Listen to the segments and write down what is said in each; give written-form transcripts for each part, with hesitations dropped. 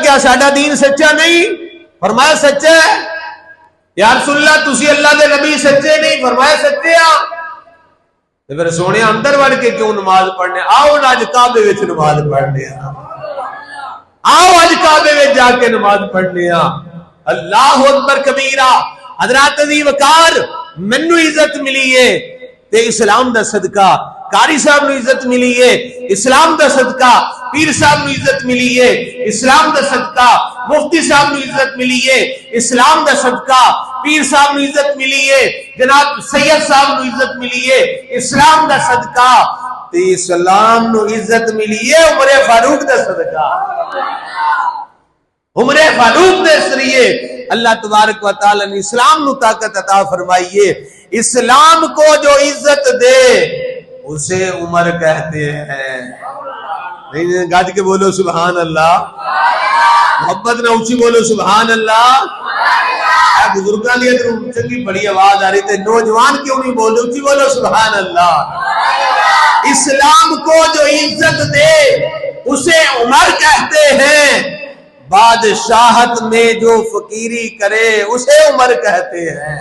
کیا ساڈا دین سچا نہیں؟ فرمایا سچا ہے۔ یا رسول اللہ تسی اللہ دے نبی سچے نہیں؟ فرمایا سچے ہاں۔ تے پھر سونے اندر وڑ کے کیوں نماز پڑھنے؟ آؤ اج کعبے وچ نماز پڑھنے آؤ اج کعبے وچ جا کے نماز پڑھنے اللہ اکبر کبیرہ۔ حضرات دی وقار مینوں عزت ملی ہے تے اسلام دا صدقہ، قاری صاحب نو عزت ملی ہے اسلام دا صدقہ، پیر صاحب نو عزت ملی ہے اسلام دا صدقہ، مفتی صاحب نو عزت ملی ہے اسلام دا صدقہ، پیر صاحب نو عزت ملی ہے، جناب سید صاحب نو عزت ملی ہے اسلام دا صدقہ، تے اسلام نو عزت ملی ہے عمر فاروق دا صدقہ۔ عمر فاروق دے ذریعے اللہ تبارک و تعالی نے اسلام نو طاقت عطا فرمائیے۔ اسلام کو جو عزت دے اسے عمر کہتے ہیں۔ نہیں گاج کے بولو سبحان اللہ، محبت نہ اونچی بولو سبحان اللہ۔ بزرگاں دی چنگی بڑی آواز آ رہی تھے، نوجوان کیوں نہیں بولو؟ اونچی بولو سبحان اللہ۔ اسلام کو جو عزت دے اسے عمر کہتے ہیں، بادشاہت میں جو فقیری کرے اسے عمر کہتے ہیں۔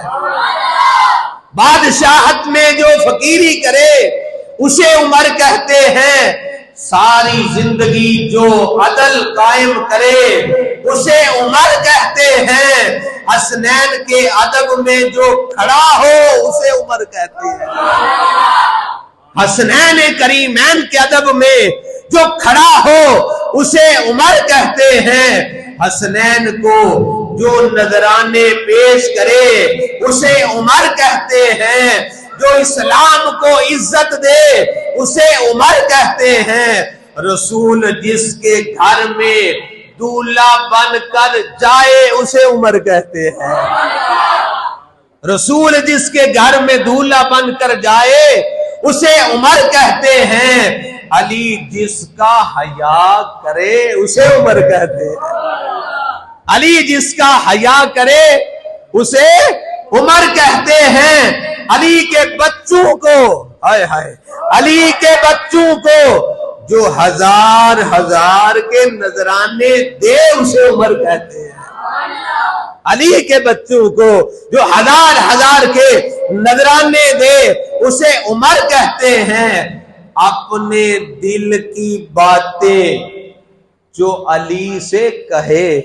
بادشاہت میں جو فقیری کرے اسے عمر کہتے ہیں، ساری زندگی جو عدل قائم کرے اسے عمر کہتے ہیں، حسنین کے ادب میں جو کھڑا ہو اسے عمر کہتے ہیں۔ حسنین کریمین کے ادب میں جو کھڑا ہو اسے عمر کہتے ہیں، حسنین کو جو نذرانے پیش کرے اسے عمر کہتے ہیں، جو اسلام کو عزت دے اسے عمر کہتے ہیں، رسول جس کے گھر میں دولہا بن کر جائے اسے عمر کہتے ہیں۔ رسول جس کے گھر میں دولہا بن کر جائے اسے عمر کہتے ہیں، علی جس کا حیا کرے اسے عمر کہتے ہیں۔ علی جس کا حیا کرے اسے عمر کہتے ہیں۔ علی کے بچوں کو علی کے بچوں کو جو ہزار ہزار کے نذرانے دے اسے عمر کہتے ہیں۔ علی کے بچوں کو جو ہزار ہزار کے نذرانے دے اسے عمر کہتے ہیں۔ اپنے دل کی باتیں جو علی سے کہے